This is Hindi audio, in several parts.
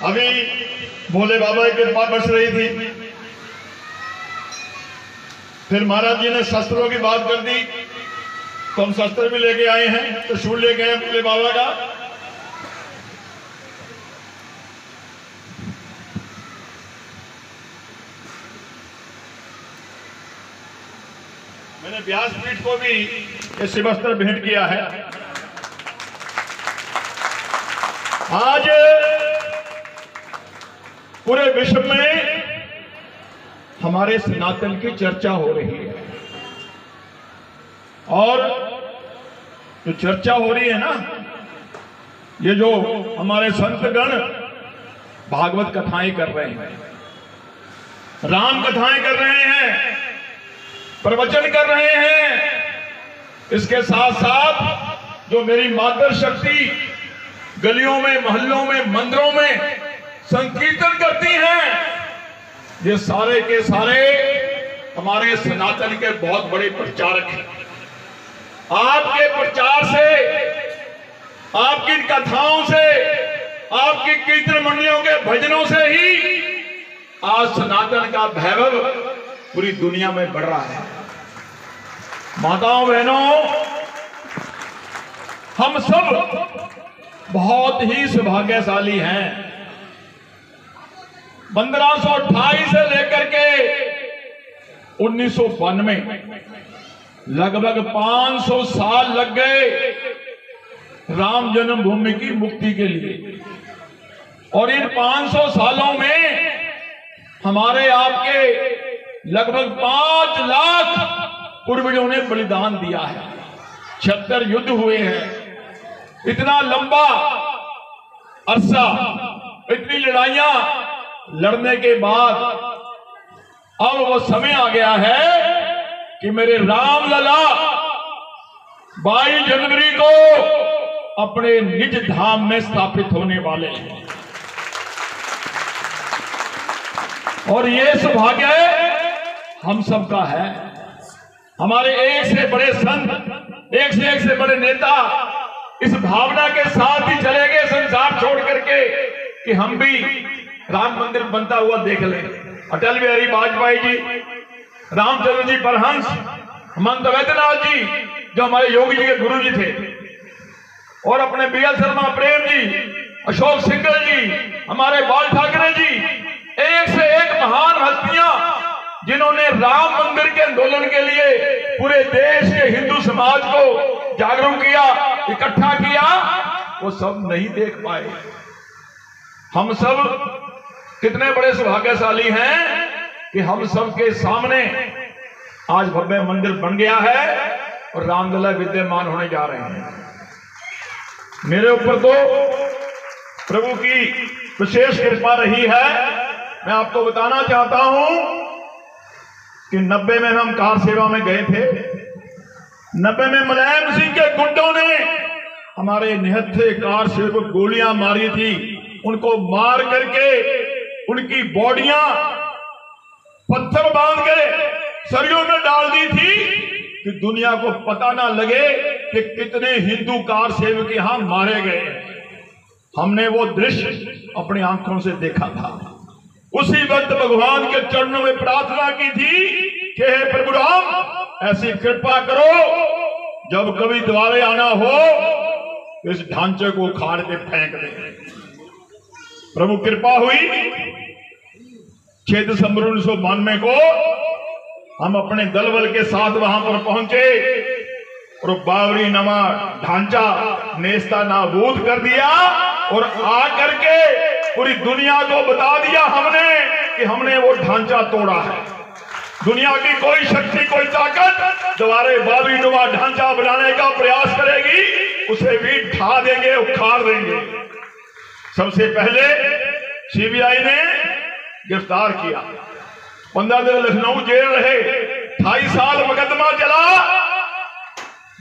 अभी भोले बाबा की कृपा बरस रही थी, फिर महाराज जी ने शस्त्रों की बात कर दी तो हम शस्त्र भी लेके आए हैं, त्रिशूल लेके आए भोले बाबा का। मैंने व्यासपीठ को भी ये शिवस्त्र भेंट किया है। आज पूरे विश्व में हमारे सनातन की चर्चा हो रही है, और जो चर्चा हो रही है ना, ये जो हमारे संतगण भागवत कथाएं कर रहे हैं, राम कथाएं कर रहे हैं, प्रवचन कर रहे हैं, इसके साथ साथ जो मेरी मातृशक्ति गलियों में, मोहल्लों में, मंदिरों में संकीर्तन करती हैं, ये सारे के सारे हमारे सनातन के बहुत बड़े प्रचारक हैं। आपके प्रचार से, आपकी कथाओं से, आपकी कीर्तन मंडलियों के भजनों से ही आज सनातन का वैभव पूरी दुनिया में बढ़ रहा है। माताओं बहनों, हम सब बहुत ही सौभाग्यशाली हैं। 1528 से लेकर के 1992 लगभग 500 साल लग गए राम जन्मभूमि की मुक्ति के लिए, और इन 500 सालों में हमारे आपके लगभग 5 लाख पूर्वजों ने बलिदान दिया है। 76 युद्ध हुए हैं। इतना लंबा अरसा, इतनी लड़ाइयां लड़ने के बाद अब वो समय आ गया है कि मेरे राम लला 22 जनवरी को अपने निज धाम में स्थापित होने वाले हैं, और ये सौभाग्य हम सबका है। हमारे एक से बड़े संत, एक से बड़े नेता इस भावना के साथ ही चले गए संसार छोड़ करके कि हम भी राम मंदिर बनता हुआ देख लें। अटल बिहारी वाजपेयी जी, रामचंद्र जी परहंस, महंत वैद्यनाथ जी जो हमारे योगी जी के गुरु जी थे, और अपने बीएल शर्मा प्रेम जी, अशोक सिंघल जी, हमारे बाल ठाकरे जी, एक से एक महान हस्तियां जिन्होंने राम मंदिर के आंदोलन के लिए पूरे देश के हिंदू समाज को जागरूक किया, इकट्ठा किया, वो सब नहीं देख पाए। हम सब कितने बड़े सौभाग्यशाली हैं कि हम सब के सामने आज भव्य मंदिर बन गया है और रामलला विद्यमान होने जा रहे हैं। मेरे ऊपर तो प्रभु की विशेष कृपा रही है। मैं आपको बताना चाहता हूं कि 90 में हम कार सेवा में गए थे। 90 में मुलायम सिंह के गुंडों ने हमारे निहत्थे कार सेवक को गोलियां मारी थी। उनको मार करके उनकी बॉडियां पत्थर बांध के सरियों में डाल दी थी कि दुनिया को पता ना लगे कि कितने हिंदू कार सेवक यहां मारे गए। हमने वो दृश्य अपनी आंखों से देखा था। उसी वक्त भगवान के चरणों में प्रार्थना की थी कि हे प्रभु राम, ऐसी कृपा करो जब कभी द्वारे आना हो इस ढांचे को उखाड़ के फेंक दे। प्रभु कृपा हुई। 6 दिसंबर 1992 को हम अपने दल बल के साथ वहां पर पहुंचे और बाबरी नमा ढांचा नेस्ता नाबूद कर दिया, और आकर के पूरी दुनिया को बता दिया हमने कि हमने वो ढांचा तोड़ा है। दुनिया की कोई शक्ति, कोई ताकत दोबारा बाबरी नुमा ढांचा बनाने का प्रयास करेगी, उसे भी ढा देंगे, उखाड़ देंगे। सबसे पहले सीबीआई ने गिरफ्तार किया। 15 दिन लखनऊ जेल रहे। 28 साल मुकदमा चला,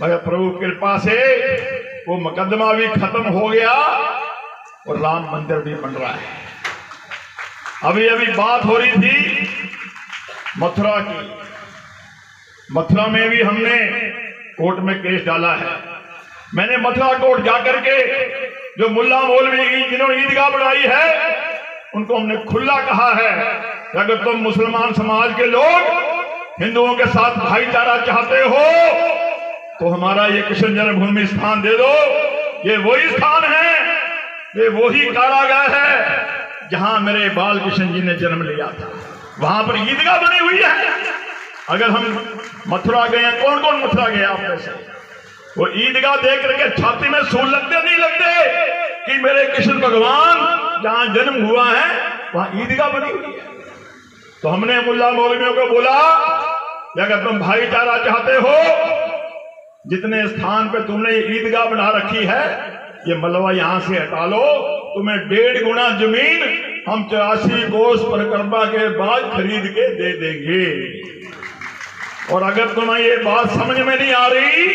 मगर प्रभु कृपा से वो मुकदमा भी खत्म हो गया और राम मंदिर भी बन रहा है। अभी अभी बात हो रही थी मथुरा की। मथुरा में भी हमने कोर्ट में केस डाला है। मैंने मथुरा कोर्ट जाकर के जो मुल्ला मौलवी जिन्होंने ईदगाह बनाई है उनको हमने खुला कहा है कि अगर तुम मुसलमान समाज के लोग हिंदुओं के साथ भाईचारा चाहते हो तो हमारा ये कृष्ण जन्मभूमि स्थान दे दो। ये वही स्थान है, ये वही कारागार है जहां मेरे बाल कृष्ण जी ने जन्म लिया था। वहां पर ईदगाह बनी हुई है। अगर हम मथुरा गए, कौन कौन मथुरा गया आप में से? वो ईदगाह देख करके छाती में सूल लगते नहीं लगते कि मेरे कृष्ण भगवान जहां जन्म हुआ है वहां ईदगाह बनी हुई है। तो हमने मुल्ला मौलवियों को बोला कि अगर तुम भाईचारा चाहते हो, जितने स्थान पे तुमने ये ईदगाह बना रखी है ये मलबा यहां से हटा लो, तुम्हें 1.5 गुना जमीन हम 84 कोस परिक्रमा के बाद खरीद के दे देंगे। और अगर तुम्हें ये बात समझ में नहीं आ रही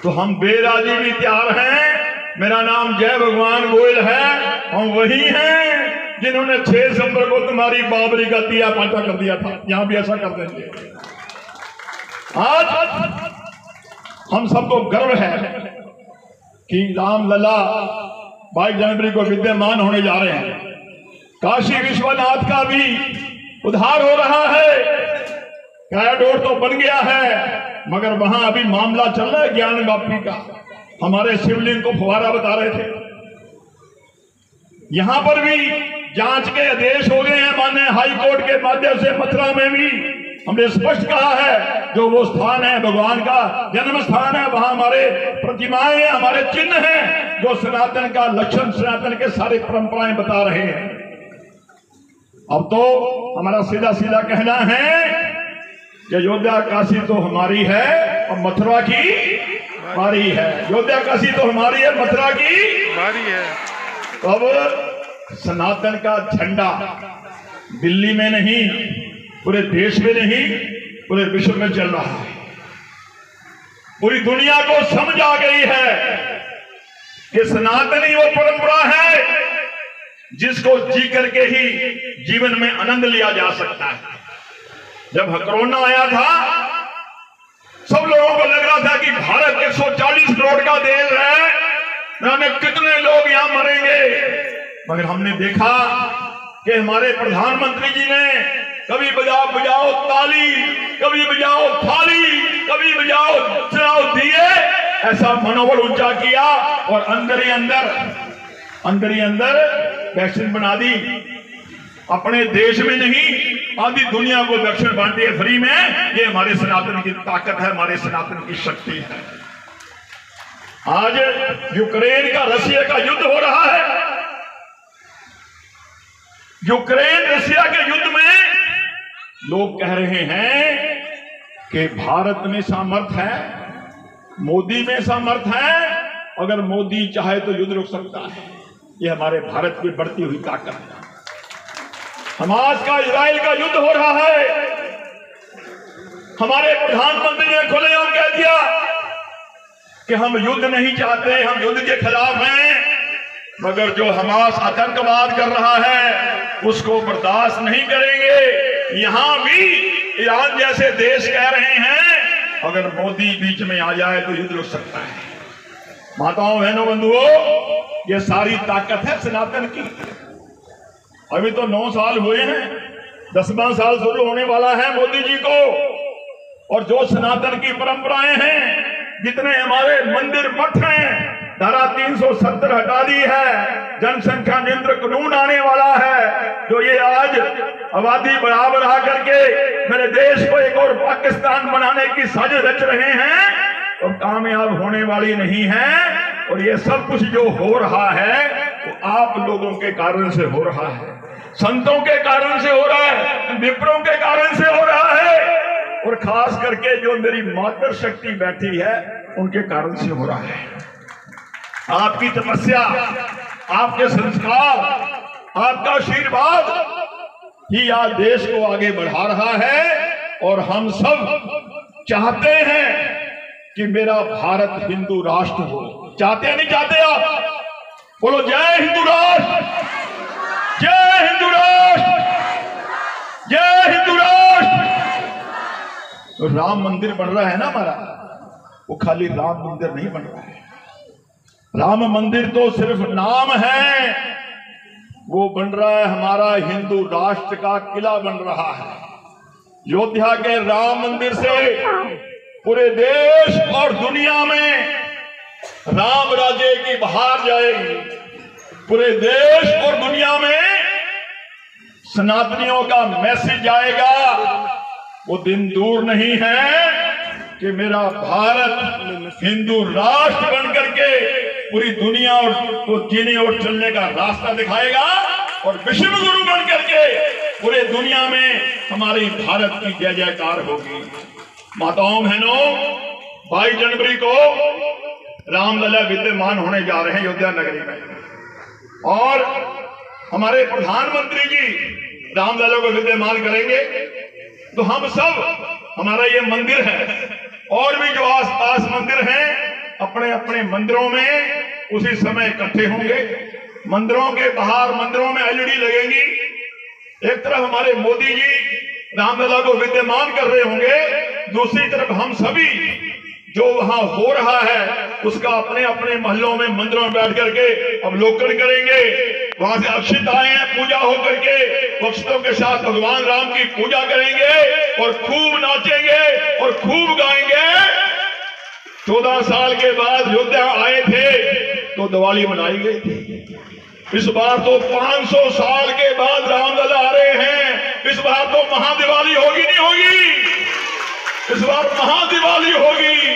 तो हम बेराजी भी तैयार हैं। मेरा नाम जय भगवान गोयल है, हम वही हैं जिन्होंने 6 दिसंबर को तुम्हारी बाबरी का तिया पाटा कर दिया था। यहां भी ऐसा कर देंगे। आज हम सबको गर्व है कि रामलला 22 जनवरी को विद्यमान होने जा रहे हैं। काशी विश्वनाथ का भी उद्धार हो रहा है। कॉरिडोर तो बन गया है मगर वहां अभी मामला चल रहा है ज्ञान व्यापी का। हमारे शिवलिंग को फुहारा बता रहे थे। यहां पर भी जांच के आदेश हो गए हैं माननीय हाई कोर्ट के माध्यम से। मथुरा में भी हमने स्पष्ट कहा है जो वो स्थान है भगवान का जन्म स्थान है, वहां हमारे प्रतिमाएं हैं, हमारे चिन्ह हैं जो सनातन का लक्षण, सनातन के सारे परंपराएं बता रहे हैं। अब तो हमारा सीधा सीधा कहना है कि अयोध्या काशी तो हमारी है और मथुरा की हमारी है। अयोध्या काशी तो हमारी है, मथुरा की हमारी है। तो अब सनातन का झंडा दिल्ली में नहीं, पूरे देश में नहीं, पूरे विश्व में चल रहा है। पूरी दुनिया को समझ आ गई है कि सनातनी वो परंपरा है जिसको जी करके ही जीवन में आनंद लिया जा सकता है। जब कोरोना आया था सब लोगों को लग रहा था कि भारत 140 करोड़ का देश है, जाने कितने लोग यहां मरेंगे। मगर हमने देखा कि हमारे प्रधानमंत्री जी ने कभी बजाओ ताली, कभी बजाओ थाली, कभी बजाओ चलाओ दिए, ऐसा मनोबल ऊंचा किया और अंदर ही अंदर वैक्सीन बना दी। अपने देश में नहीं आधी दुनिया को वैक्सीन बांटी है फ्री में। ये हमारे सनातन की ताकत है, हमारे सनातन की शक्ति है। आज यूक्रेन का रशिया का युद्ध हो रहा है। यूक्रेन रशिया के युद्ध में लोग कह रहे हैं कि भारत में सामर्थ्य है, मोदी में सामर्थ्य है, अगर मोदी चाहे तो युद्ध रुक सकता है। ये हमारे भारत की बढ़ती हुई ताकत है। हमास का इजराइल का युद्ध हो रहा है। हमारे प्रधानमंत्री ने खुलेआम कह दिया कि हम युद्ध नहीं चाहते, हम युद्ध के खिलाफ हैं, मगर जो हमास आतंकवाद कर रहा है उसको बर्दाश्त नहीं करेंगे। यहां भी ईरान जैसे देश कह रहे हैं अगर मोदी बीच में आ जाए तो युद्ध रुक सकता है। माताओं बहनों बंधुओं, ये सारी ताकत है सनातन की। अभी तो 9 साल हुए हैं, 10वां साल शुरू होने वाला है मोदी जी को। और जो सनातन की परंपराएं हैं, जितने हमारे मंदिर मठ हैं, धारा 370 हटा दी है, जनसंख्या नियंत्रण कानून आने वाला है। जो ये आज आबादी बढ़ा करके मेरे देश को एक और पाकिस्तान बनाने की साजिश रच रहे हैं, तो कामयाब होने वाली नहीं है। और ये सब कुछ जो हो रहा है वो आप लोगों के कारण से हो रहा है, संतों के कारण से हो रहा है, विप्रों के कारण से हो रहा है, और खास करके जो मेरी मातृ शक्ति बैठी है उनके कारण से हो रहा है। आपकी तपस्या, आपके संस्कार, आपका आशीर्वाद ही आज देश को आगे बढ़ा रहा है। और हम सब चाहते हैं कि मेरा भारत हिंदू राष्ट्र हो। चाहते नहीं चाहते आप? बोलो जय हिंदू राष्ट्र, जय हिंदू राष्ट्र, जय हिंदू राष्ट्र। तो राम मंदिर बन रहा है ना हमारा, वो खाली राम मंदिर नहीं बन रहा है। राम मंदिर तो सिर्फ नाम है, वो बन रहा है हमारा हिंदू राष्ट्र का किला बन रहा है। अयोध्या के राम मंदिर से पूरे देश और दुनिया में राम राज्य की बहार जाएगी। पूरे देश और दुनिया में सनातनियों का मैसेज आएगा। वो दिन दूर नहीं है कि मेरा भारत हिंदू राष्ट्र बन करके पूरी दुनिया और को जीने और चलने का रास्ता दिखाएगा और विश्व गुरु बन करके पूरे दुनिया में हमारी भारत की जय जयकार होगी। माताओं बहनों, 22 जनवरी को रामलला विद्यमान होने जा रहे हैं अयोध्या नगरी में और हमारे प्रधानमंत्री जी रामलला को विद्यमान करेंगे। तो हम सब, हमारा ये मंदिर है और भी जो आसपास मंदिर हैं, अपने अपने मंदिरों में उसी समय इकट्ठे होंगे। मंदिरों के बाहर मंदिरों में एलईडी लगेंगी। एक तरफ हमारे मोदी जी रामलला को विद्यमान कर रहे होंगे, दूसरी तरफ हम सभी जो वहां हो रहा है उसका अपने अपने महलों में मंदिरों में बैठ करके अवलोकन करेंगे। वहां से अक्षित आए हैं, पूजा हो करके भक्तों के साथ भगवान राम की पूजा करेंगे और खूब नाचेंगे और खूब गाएंगे। 14 साल के बाद अयोध्या आए थे तो दिवाली मनाई गई थी। इस बार तो 500 साल के बाद रामलला आ रहे हैं। इस बार तो महादिवाली होगी, नहीं होगी? इस बार महादिवाली होगी।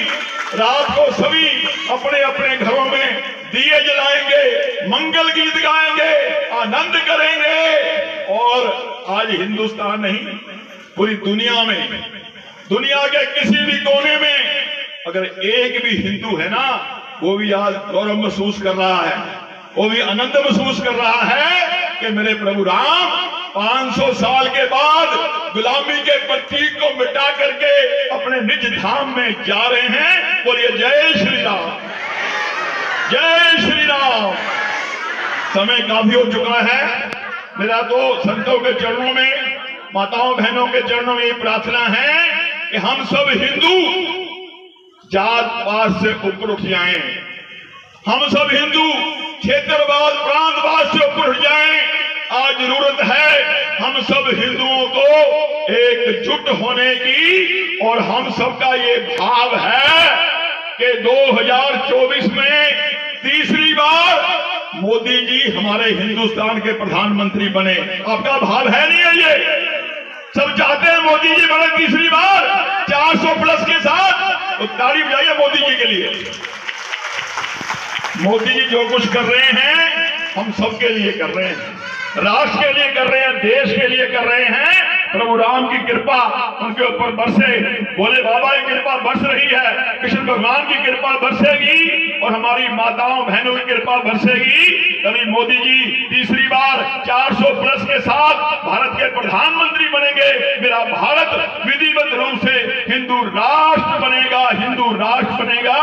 रात को सभी अपने अपने घरों में दिए जलाएंगे, मंगल गीत गाएंगे, आनंद करेंगे। और आज हिंदुस्तान नहीं, पूरी दुनिया में, दुनिया के किसी भी कोने में अगर एक भी हिंदू है ना, वो भी आज गौरव महसूस कर रहा है, वो भी आनंद महसूस कर रहा है कि मेरे प्रभु राम 500 साल के बाद गुलामी के प्रतीक को मिटा करके अपने निज धाम में जा रहे हैं। बोलिए जय श्री राम, जय श्री राम। समय काफी हो चुका है। मेरा तो संतों के चरणों में, माताओं बहनों के चरणों में ये प्रार्थना है कि हम सब हिंदू जात पात से ऊपर उठ जाएं। हम सब हिंदू क्षेत्रवाद प्रांतवाद से ऊपर उठ जाएं। आज जरूरत है हम सब हिंदुओं को एकजुट होने की और हम सबका ये भाव है कि 2024 में तीसरी बार मोदी जी हमारे हिंदुस्तान के प्रधानमंत्री बने। आपका भाव है नहीं है? ये सब चाहते हैं मोदी जी बने तीसरी बार 400 प्लस के साथ। तो ताली बजाइए मोदी जी के लिए। मोदी जी जो कुछ कर रहे हैं हम सबके लिए कर रहे हैं, राष्ट्र के लिए कर रहे हैं, देश के लिए कर रहे हैं। प्रभु राम की कृपा उनके ऊपर बरसे, भोले बाबा की कृपा बरस रही है, कृष्ण भगवान की कृपा बरसेगी और हमारी माताओं बहनों की कृपा बरसेगी। तभी मोदी जी तीसरी बार 400 प्लस के साथ भारत के प्रधानमंत्री बनेंगे। मेरा भारत विधिवत रूप से हिंदू राष्ट्र बनेगा, हिंदू राष्ट्र बनेगा।